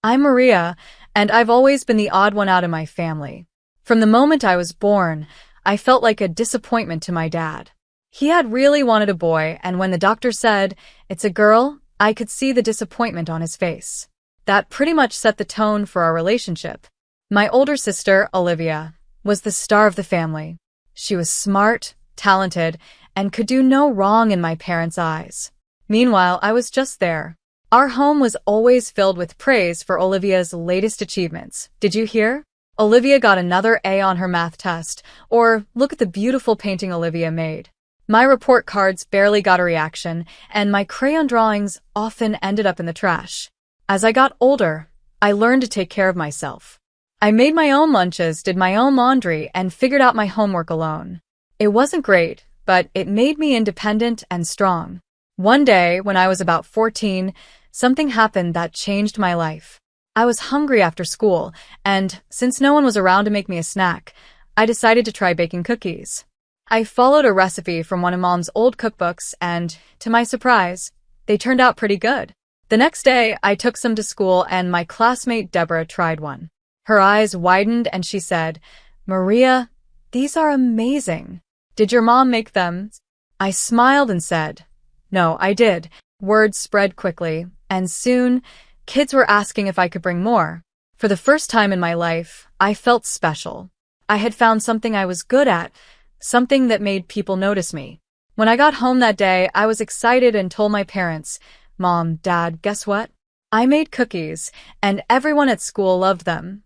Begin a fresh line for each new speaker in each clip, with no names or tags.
I'm Maria, and I've always been the odd one out in my family. From the moment I was born, I felt like a disappointment to my dad. He had really wanted a boy, and when the doctor said, "It's a girl," I could see the disappointment on his face. That pretty much set the tone for our relationship. My older sister, Olivia, was the star of the family. She was smart, talented, and could do no wrong in my parents' eyes. Meanwhile, I was just there. Our home was always filled with praise for Olivia's latest achievements. Did you hear? Olivia got another A on her math test, or look at the beautiful painting Olivia made. My report cards barely got a reaction, and my crayon drawings often ended up in the trash. As I got older, I learned to take care of myself. I made my own lunches, did my own laundry, and figured out my homework alone. It wasn't great, but it made me independent and strong. One day, when I was about 14, something happened that changed my life. I was hungry after school, and since no one was around to make me a snack, I decided to try baking cookies. I followed a recipe from one of Mom's old cookbooks, and, to my surprise, they turned out pretty good. The next day, I took some to school, and my classmate Deborah tried one. Her eyes widened, and she said, "Maria, these are amazing. Did your mom make them?" I smiled and said, "No, I did." Word spread quickly, and soon, kids were asking if I could bring more. For the first time in my life, I felt special. I had found something I was good at, something that made people notice me. When I got home that day, I was excited and told my parents, "Mom, Dad, guess what? I made cookies, and everyone at school loved them."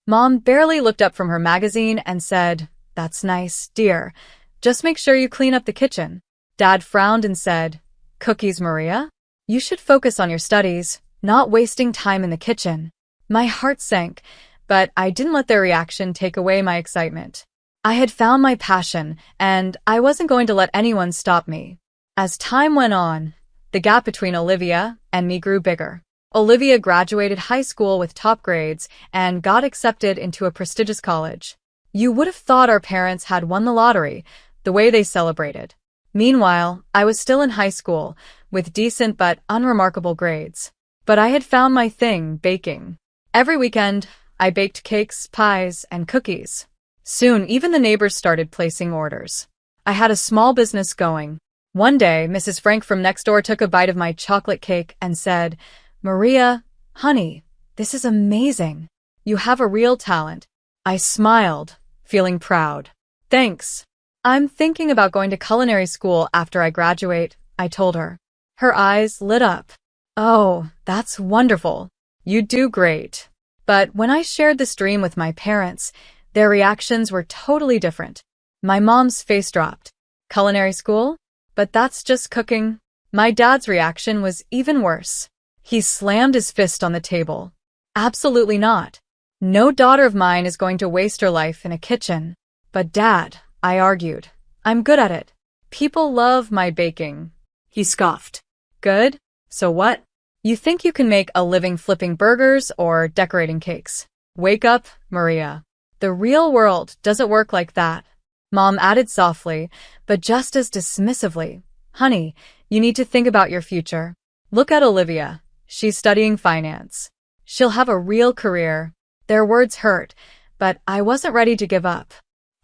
Mom barely looked up from her magazine and said, "That's nice, dear. Just make sure you clean up the kitchen." Dad frowned and said, "Cookies, Maria? You should focus on your studies, not wasting time in the kitchen." My heart sank, but I didn't let their reaction take away my excitement. I had found my passion, and I wasn't going to let anyone stop me. As time went on, the gap between Olivia and me grew bigger. Olivia graduated high school with top grades and got accepted into a prestigious college. You would have thought our parents had won the lottery, the way they celebrated. Meanwhile, I was still in high school, with decent but unremarkable grades. But I had found my thing, baking. Every weekend, I baked cakes, pies, and cookies. Soon, even the neighbors started placing orders. I had a small business going. One day, Mrs. Frank from next door took a bite of my chocolate cake and said, "Maria, honey, this is amazing. You have a real talent." I smiled, feeling proud. "Thanks. I'm thinking about going to culinary school after I graduate," I told her. Her eyes lit up. "Oh, that's wonderful. You do great." But when I shared this dream with my parents, their reactions were totally different. My mom's face dropped. "Culinary school? But that's just cooking." My dad's reaction was even worse. He slammed his fist on the table. "Absolutely not. No daughter of mine is going to waste her life in a kitchen." "But Dad," I argued, "I'm good at it. People love my baking." He scoffed. "Good? So what? You think you can make a living flipping burgers or decorating cakes? Wake up, Maria. The real world doesn't work like that." Mom added softly, but just as dismissively, "Honey, you need to think about your future. Look at Olivia. She's studying finance. She'll have a real career." Their words hurt, but I wasn't ready to give up.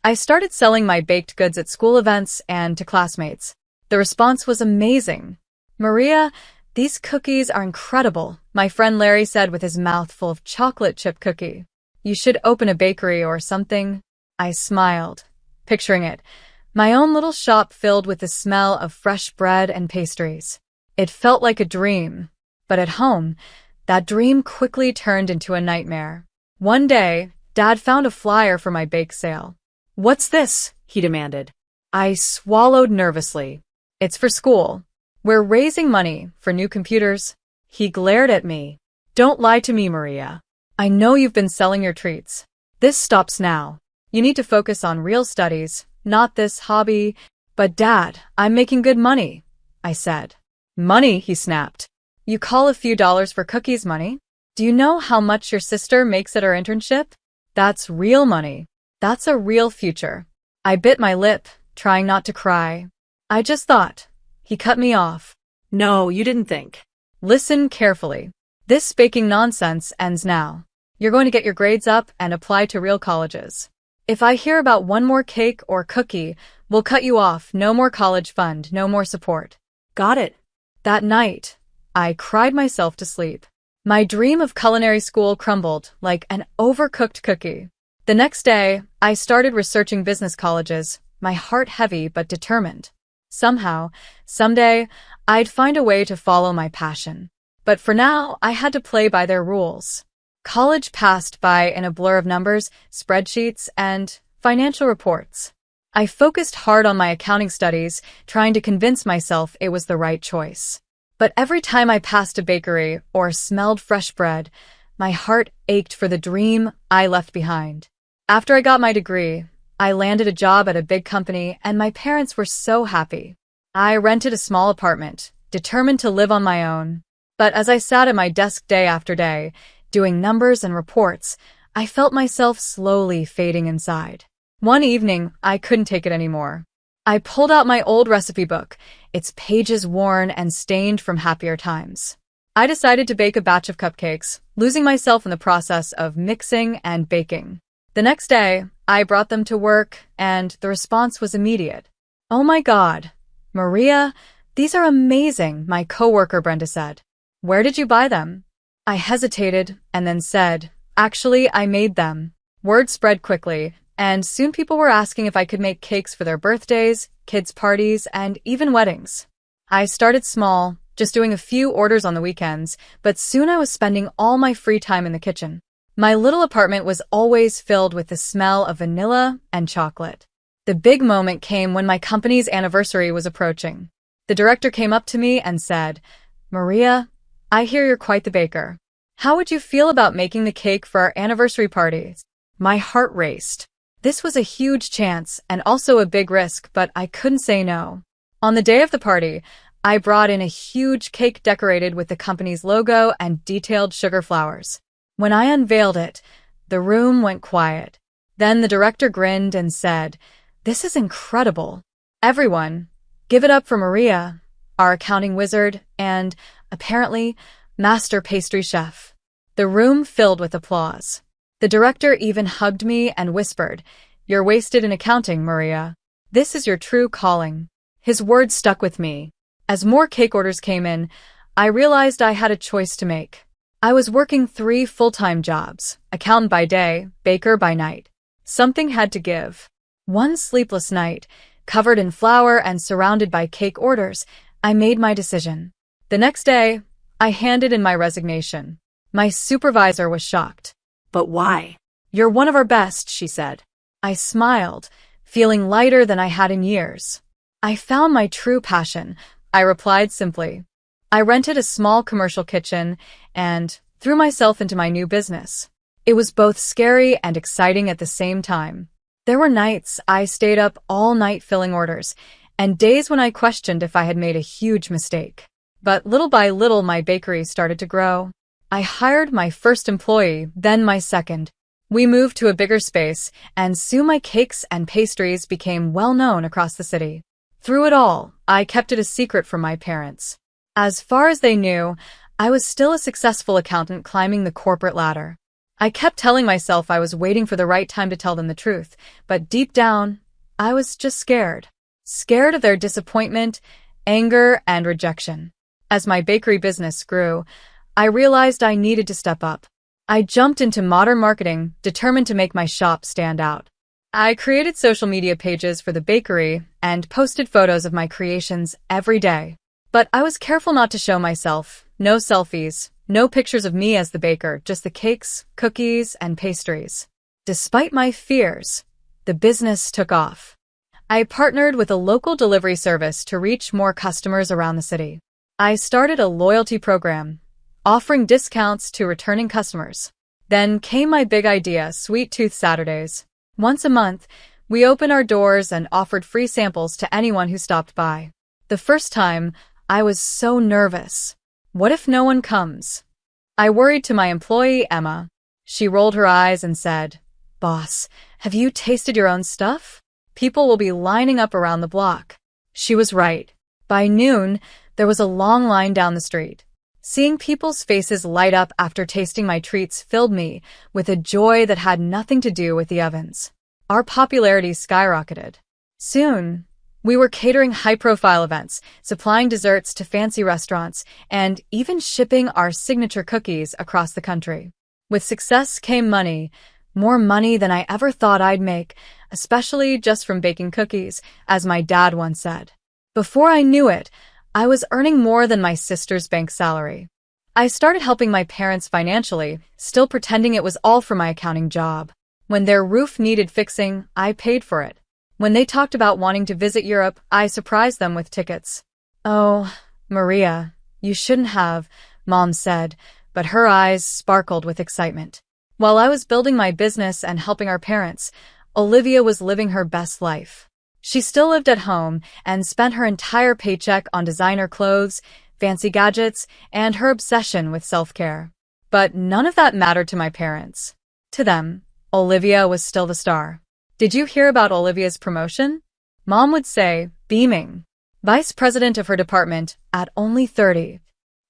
I started selling my baked goods at school events and to classmates. The response was amazing. "Maria, these cookies are incredible," my friend Larry said with his mouth full of chocolate chip cookie. "You should open a bakery or something." I smiled, picturing it. My own little shop filled with the smell of fresh bread and pastries. It felt like a dream. But at home, that dream quickly turned into a nightmare. One day, Dad found a flyer for my bake sale. "What's this?" he demanded. I swallowed nervously. "It's for school. We're raising money for new computers." He glared at me. "Don't lie to me, Maria. I know you've been selling your treats. This stops now. You need to focus on real studies, not this hobby." "But Dad, I'm making good money," I said. "Money?" he snapped. "You call a few dollars for cookies money? Do you know how much your sister makes at her internship? That's real money. That's a real future." I bit my lip, trying not to cry. "I just thought." He cut me off. "No, you didn't think. Listen carefully. This baking nonsense ends now. You're going to get your grades up and apply to real colleges. If I hear about one more cake or cookie, we'll cut you off. No more college fund, no more support.
Got it.
That night, I cried myself to sleep. My dream of culinary school crumbled like an overcooked cookie. The next day, I started researching business colleges, my heart heavy but determined. Somehow, someday, I'd find a way to follow my passion. But for now, I had to play by their rules. College passed by in a blur of numbers, spreadsheets, and financial reports. I focused hard on my accounting studies, trying to convince myself it was the right choice. But every time I passed a bakery or smelled fresh bread, my heart ached for the dream I left behind. After I got my degree, I landed a job at a big company and my parents were so happy. I rented a small apartment, determined to live on my own. But as I sat at my desk day after day, doing numbers and reports, I felt myself slowly fading inside. One evening, I couldn't take it anymore. I pulled out my old recipe book, its pages worn and stained from happier times. I decided to bake a batch of cupcakes, losing myself in the process of mixing and baking. The next day, I brought them to work, and the response was immediate. "Oh my God, Maria, these are amazing," my coworker Brenda said. "Where did you buy them?" I hesitated and then said, "Actually, I made them." Word spread quickly, and soon people were asking if I could make cakes for their birthdays, kids' parties, and even weddings. I started small, just doing a few orders on the weekends, but soon I was spending all my free time in the kitchen. My little apartment was always filled with the smell of vanilla and chocolate. The big moment came when my company's anniversary was approaching. The director came up to me and said, "Maria, I hear you're quite the baker. How would you feel about making the cake for our anniversary party?" My heart raced. This was a huge chance and also a big risk, but I couldn't say no. On the day of the party, I brought in a huge cake decorated with the company's logo and detailed sugar flowers. When I unveiled it, the room went quiet. Then the director grinned and said, "This is incredible. Everyone, give it up for Maria, our accounting wizard, and, apparently, master pastry chef." The room filled with applause. The director even hugged me and whispered, "You're wasted in accounting, Maria. This is your true calling." His words stuck with me. As more cake orders came in, I realized I had a choice to make. I was working 3 full-time jobs, accountant by day, baker by night. Something had to give. One sleepless night, covered in flour and surrounded by cake orders, I made my decision. The next day, I handed in my resignation. My supervisor was shocked.
But why?
"You're one of our best," she said. I smiled, feeling lighter than I had in years. "I found my true passion," I replied simply. I rented a small commercial kitchen and threw myself into my new business. It was both scary and exciting at the same time. There were nights I stayed up all night filling orders, and days when I questioned if I had made a huge mistake. But little by little, my bakery started to grow. I hired my first employee, then my second. We moved to a bigger space, and soon my cakes and pastries became well known across the city. Through it all, I kept it a secret from my parents. As far as they knew, I was still a successful accountant climbing the corporate ladder. I kept telling myself I was waiting for the right time to tell them the truth, but deep down, I was just scared. Scared of their disappointment, anger, and rejection. As my bakery business grew, I realized I needed to step up. I jumped into modern marketing, determined to make my shop stand out. I created social media pages for the bakery and posted photos of my creations every day. But I was careful not to show myself. No selfies, no pictures of me as the baker, just the cakes, cookies, and pastries. Despite my fears, the business took off. I partnered with a local delivery service to reach more customers around the city. I started a loyalty program, offering discounts to returning customers. Then came my big idea, Sweet Tooth Saturdays. Once a month, we opened our doors and offered free samples to anyone who stopped by. The first time, I was so nervous. What if no one comes? I worried to my employee, Emma. She rolled her eyes and said, "Boss, have you tasted your own stuff? People will be lining up around the block." She was right. By noon, there was a long line down the street. Seeing people's faces light up after tasting my treats filled me with a joy that had nothing to do with the ovens. Our popularity skyrocketed. Soon, we were catering high-profile events, supplying desserts to fancy restaurants, and even shipping our signature cookies across the country. With success came money, more money than I ever thought I'd make, especially just from baking cookies, as my dad once said. Before I knew it, I was earning more than my sister's bank salary. I started helping my parents financially, still pretending it was all for my accounting job. When their roof needed fixing, I paid for it. When they talked about wanting to visit Europe, I surprised them with tickets. "Oh, Maria, you shouldn't have," Mom said, but her eyes sparkled with excitement. While I was building my business and helping our parents, Olivia was living her best life. She still lived at home and spent her entire paycheck on designer clothes, fancy gadgets, and her obsession with self-care. But none of that mattered to my parents. To them, Olivia was still the star. "Did you hear about Olivia's promotion?" Mom would say, beaming. Vice president of her department at only 30.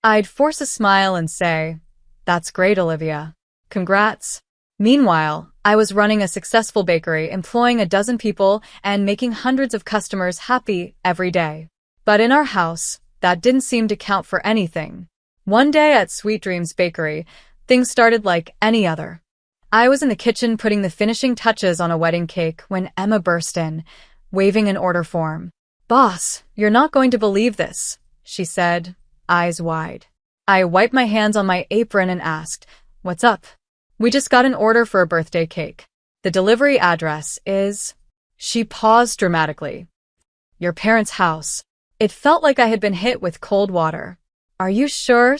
I'd force a smile and say, "That's great, Olivia. Congrats." Meanwhile, I was running a successful bakery, employing a dozen people and making hundreds of customers happy every day. But in our house, that didn't seem to count for anything. One day at Sweet Dreams Bakery, things started like any other. I was in the kitchen putting the finishing touches on a wedding cake when Emma burst in, waving an order form. "Boss, you're not going to believe this," she said, eyes wide. I wiped my hands on my apron and asked, "What's up?" "We just got an order for a birthday cake. The delivery address is..." She paused dramatically. "Your parents' house." It felt like I had been hit with cold water. "Are you sure?"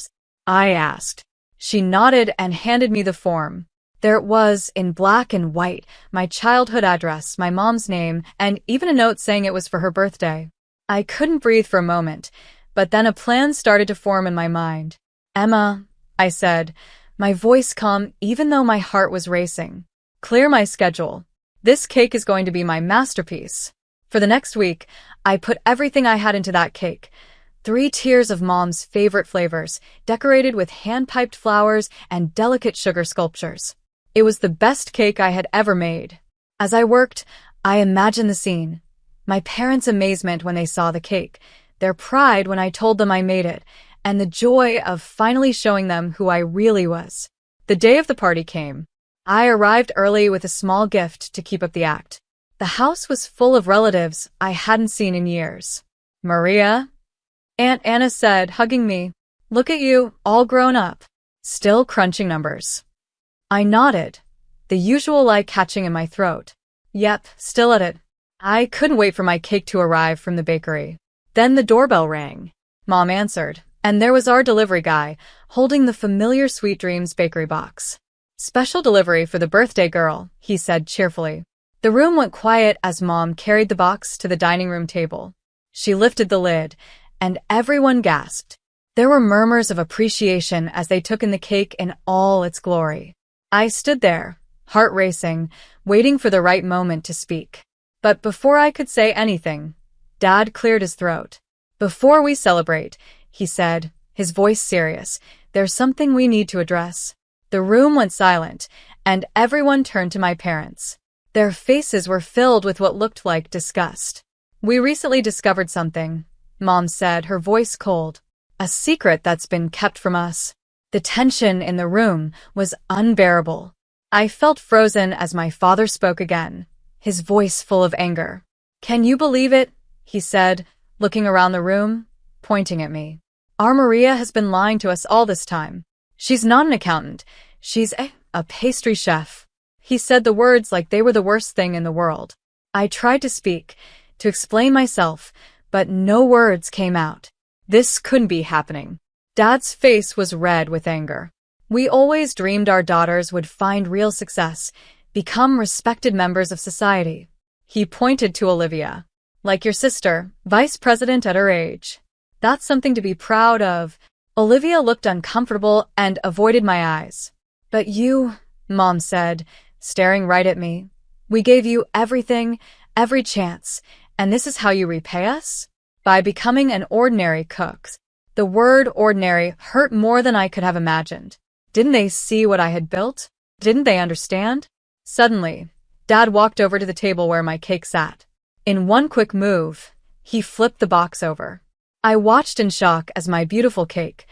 I asked. She nodded and handed me the form. There it was, in black and white, my childhood address, my mom's name, and even a note saying it was for her birthday. I couldn't breathe for a moment, but then a plan started to form in my mind. "Emma," I said, my voice calm even though my heart was racing. "Clear my schedule. This cake is going to be my masterpiece." For the next week, I put everything I had into that cake. 3 tiers of Mom's favorite flavors, decorated with hand-piped flowers and delicate sugar sculptures. It was the best cake I had ever made. As I worked, I imagined the scene. My parents' amazement when they saw the cake, their pride when I told them I made it, and the joy of finally showing them who I really was. The day of the party came. I arrived early with a small gift to keep up the act. The house was full of relatives I hadn't seen in years. "Maria?" Aunt Anna said, hugging me. "Look at you, all grown up. Still crunching numbers." I nodded, the usual lie catching in my throat. "Yep, still at it." I couldn't wait for my cake to arrive from the bakery. Then the doorbell rang. Mom answered, and there was our delivery guy, holding the familiar Sweet Dreams bakery box. "Special delivery for the birthday girl," he said cheerfully. The room went quiet as Mom carried the box to the dining room table. She lifted the lid, and everyone gasped. There were murmurs of appreciation as they took in the cake in all its glory. I stood there, heart racing, waiting for the right moment to speak. But before I could say anything, Dad cleared his throat. "Before we celebrate," he said, his voice serious, "there's something we need to address." The room went silent, and everyone turned to my parents. Their faces were filled with what looked like disgust. "We recently discovered something," Mom said, her voice cold. "A secret that's been kept from us." The tension in the room was unbearable. I felt frozen as my father spoke again, his voice full of anger. "Can you believe it?" he said, looking around the room, pointing at me. "Our Maria has been lying to us all this time. She's not an accountant. She's a pastry chef." He said the words like they were the worst thing in the world. I tried to speak, to explain myself, but no words came out. This couldn't be happening. Dad's face was red with anger. "We always dreamed our daughters would find real success, become respected members of society." He pointed to Olivia. "Like your sister, vice president at her age. That's something to be proud of." Olivia looked uncomfortable and avoided my eyes. "But you," Mom said, staring right at me. "We gave you everything, every chance, and this is how you repay us? By becoming an ordinary cook." The word ordinary hurt more than I could have imagined. Didn't they see what I had built? Didn't they understand? Suddenly, Dad walked over to the table where my cake sat. In one quick move, he flipped the box over. I watched in shock as my beautiful cake,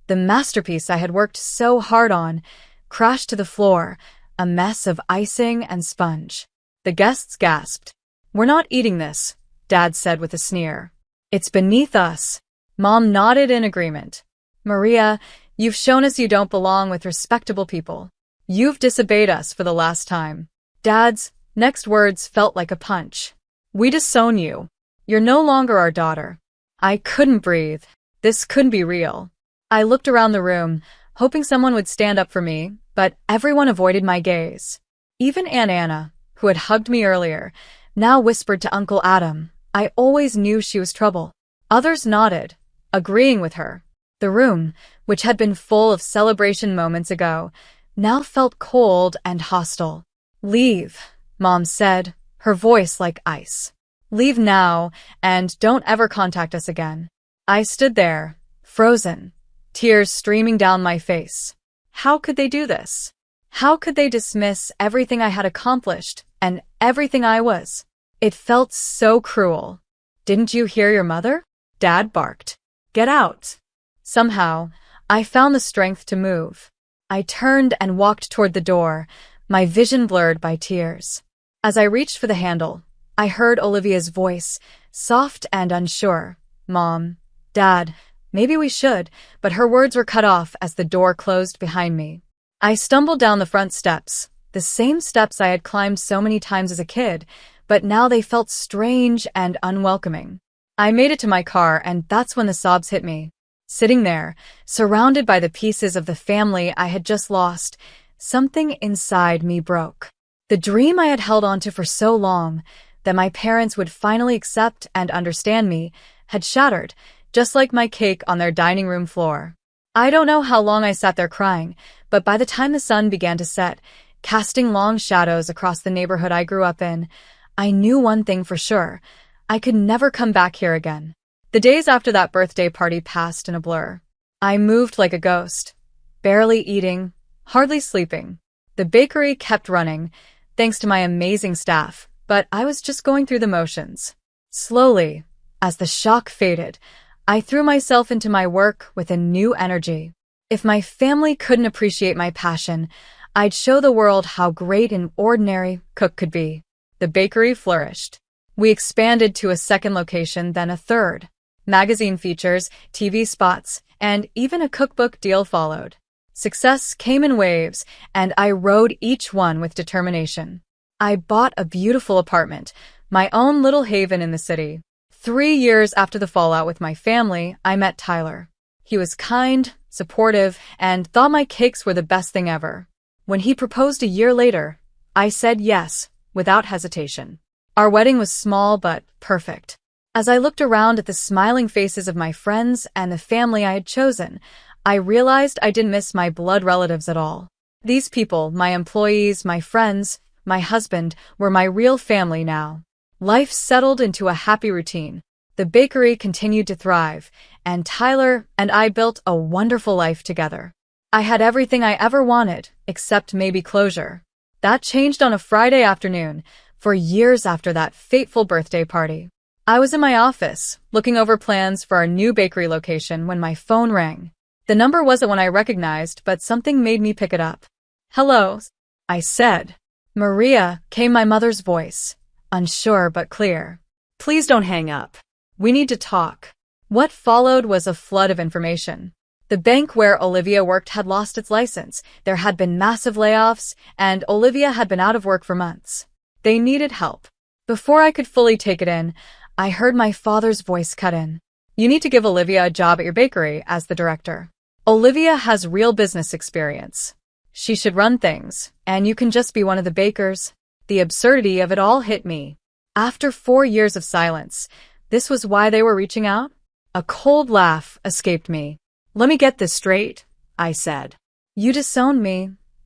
the masterpiece I had worked so hard on, crashed to the floor, a mess of icing and sponge. The guests gasped. "We're not eating this," Dad said with a sneer. "It's beneath us." Mom nodded in agreement. "Maria, you've shown us you don't belong with respectable people. You've disobeyed us for the last time." Dad's next words felt like a punch. "We disown you. You're no longer our daughter." I couldn't breathe. This couldn't be real. I looked around the room, hoping someone would stand up for me, but everyone avoided my gaze. Even Aunt Anna, who had hugged me earlier, now whispered to Uncle Adam. I always knew she was trouble. Others nodded, agreeing with her. The room, which had been full of celebration moments ago, now felt cold and hostile. "Leave," Mom said, her voice like ice. "Leave now, and don't ever contact us again." I stood there, frozen, tears streaming down my face. How could they do this? How could they dismiss everything I had accomplished and everything I was? It felt so cruel. "Didn't you hear your mother?" Dad barked. "Get out." Somehow, I found the strength to move. I turned and walked toward the door, my vision blurred by tears. As I reached for the handle, I heard Olivia's voice, soft and unsure. "Mom, Dad, maybe we should," but her words were cut off as the door closed behind me. I stumbled down the front steps, the same steps I had climbed so many times as a kid, but now they felt strange and unwelcoming. I made it to my car, and that's when the sobs hit me. Sitting there, surrounded by the pieces of the family I had just lost, something inside me broke. The dream I had held onto for so long, that my parents would finally accept and understand me, had shattered, just like my cake on their dining room floor. I don't know how long I sat there crying, but by the time the sun began to set, casting long shadows across the neighborhood I grew up in, I knew one thing for sure: I could never come back here again. The days after that birthday party passed in a blur. I moved like a ghost, barely eating, hardly sleeping. The bakery kept running, thanks to my amazing staff, but I was just going through the motions. Slowly, as the shock faded, I threw myself into my work with a new energy. If my family couldn't appreciate my passion, I'd show the world how great an ordinary cook could be. The bakery flourished. We expanded to a second location, then a third. Magazine features, TV spots, and even a cookbook deal followed. Success came in waves, and I rode each one with determination. I bought a beautiful apartment, my own little haven in the city. 3 years after the fallout with my family, I met Tyler. He was kind, supportive, and thought my cakes were the best thing ever. When he proposed a year later, I said yes, without hesitation. Our wedding was small but perfect. As I looked around at the smiling faces of my friends and the family I had chosen, I realized I didn't miss my blood relatives at all. These people, my employees, my friends, my husband, were my real family now. Life settled into a happy routine. The bakery continued to thrive, and Tyler and I built a wonderful life together. I had everything I ever wanted, except maybe closure. That changed on a Friday afternoon, for years after that fateful birthday party. I was in my office, looking over plans for our new bakery location when my phone rang. The number wasn't one I recognized, but something made me pick it up. "Hello," I said. "Maria," came my mother's voice, unsure but clear. "Please don't hang up. We need to talk." What followed was a flood of information. The bank where Olivia worked had lost its license, there had been massive layoffs, and Olivia had been out of work for months. They needed help. Before I could fully take it in, I heard my father's voice cut in. "You need to give Olivia a job at your bakery as the director. Olivia has real business experience. She should run things, and you can just be one of the bakers." The absurdity of it all hit me. After 4 years of silence, this was why they were reaching out? A cold laugh escaped me. "Let me get this straight," I said. "You disowned me,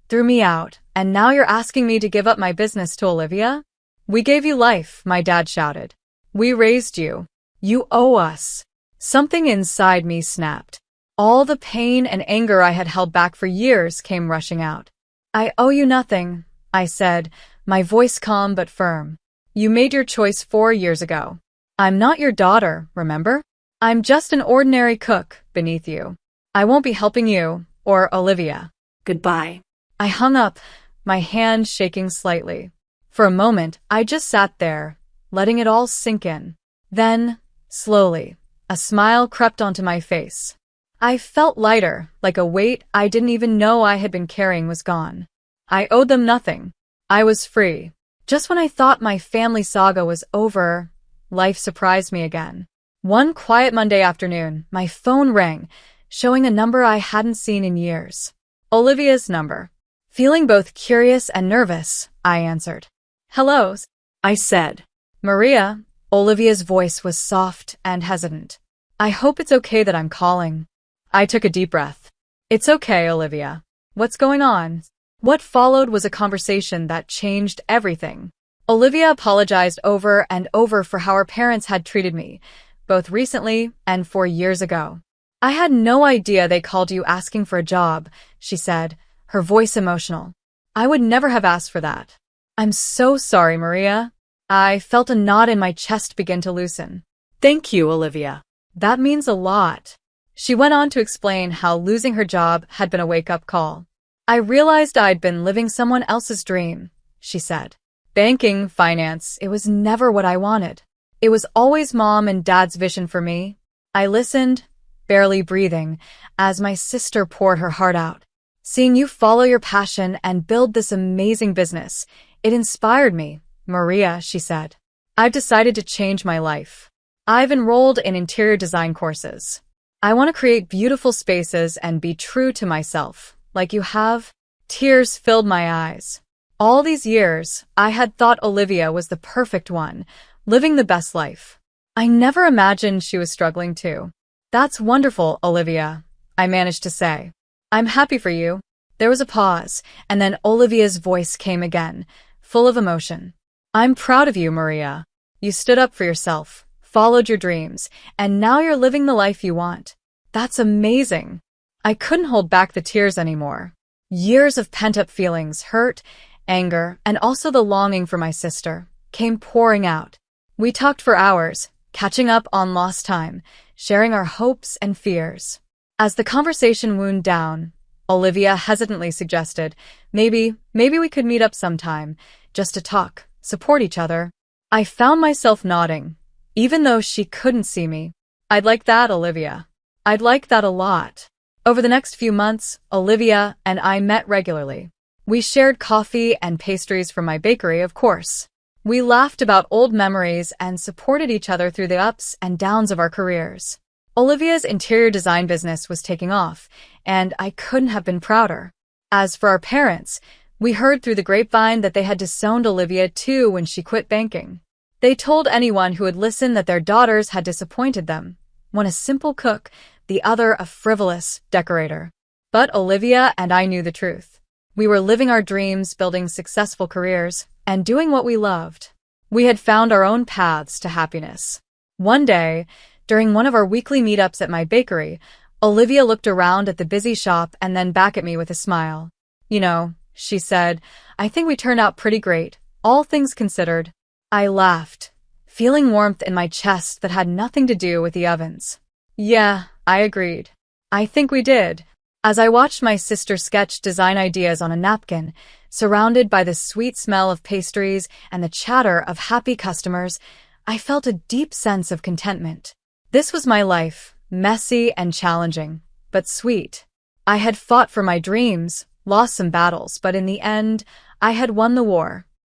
threw me out, and now you're asking me to give up my business to Olivia?" "We gave you life," my dad shouted. "We raised you. You owe us." Something inside me snapped. All the pain and anger I had held back for years came rushing out. I owe you nothing, I said, my voice calm but firm. You made your choice 4 years ago. I'm not your daughter, remember? I'm just an ordinary cook beneath you. I won't be helping you, or Olivia.
Goodbye.
I hung up, my hand shaking slightly. For a moment, I just sat there, letting it all sink in. Then, slowly, a smile crept onto my face. I felt lighter, like a weight I didn't even know I had been carrying was gone. I owed them nothing. I was free. Just when I thought my family saga was over, life surprised me again. One quiet Monday afternoon, my phone rang, showing a number I hadn't seen in years. Olivia's number. Feeling both curious and nervous, I answered. Hello,
I said.
Maria. Olivia's voice was soft and hesitant. I hope it's okay that I'm calling. I took a deep breath. It's okay, Olivia. What's going on? What followed was a conversation that changed everything. Olivia apologized over and over for how her parents had treated me, both recently and 4 years ago. I had no idea they called you asking for a job, she said, her voice emotional. I would never have asked for that. I'm so sorry, Maria. I felt a knot in my chest begin to loosen.
Thank you, Olivia.
That means a lot. She went on to explain how losing her job had been a wake-up call. I realized I'd been living someone else's dream, she said. Banking, finance, it was never what I wanted. It was always Mom and Dad's vision for me. I listened, barely breathing, as my sister poured her heart out. Seeing you follow your passion and build this amazing business, it inspired me, Maria, she said. I've decided to change my life. I've enrolled in interior design courses. I want to create beautiful spaces and be true to myself, like you have. Tears filled my eyes. All these years, I had thought Olivia was the perfect one, living the best life. I never imagined she was struggling too. That's wonderful, Olivia, I managed to say. I'm happy for you. There was a pause, and then Olivia's voice came again, full of emotion. I'm proud of you, Maria. You stood up for yourself, followed your dreams, and now you're living the life you want. That's amazing. I couldn't hold back the tears anymore. Years of pent-up feelings, hurt, anger, and also the longing for my sister, came pouring out. We talked for hours, catching up on lost time, sharing our hopes and fears. As the conversation wound down, Olivia hesitantly suggested, maybe we could meet up sometime, just to talk, support each other. I found myself nodding, even though she couldn't see me. I'd like that, Olivia. I'd like that a lot. Over the next few months, Olivia and I met regularly. We shared coffee and pastries from my bakery, of course. We laughed about old memories and supported each other through the ups and downs of our careers. Olivia's interior design business was taking off, and I couldn't have been prouder. As for our parents, we heard through the grapevine that they had disowned Olivia too when she quit banking. They told anyone who would listen that their daughters had disappointed them, one a simple cook, the other a frivolous decorator. But Olivia and I knew the truth. We were living our dreams, building successful careers, and doing what we loved. We had found our own paths to happiness. One day, during one of our weekly meetups at my bakery, Olivia looked around at the busy shop and then back at me with a smile. You know, she said, I think we turned out pretty great, all things considered. I laughed, feeling warmth in my chest that had nothing to do with the ovens. Yeah, I agreed. I think we did. As I watched my sister sketch design ideas on a napkin, surrounded by the sweet smell of pastries and the chatter of happy customers, I felt a deep sense of contentment. This was my life, messy and challenging, but sweet. I had fought for my dreams, lost some battles, but in the end, I had won the war.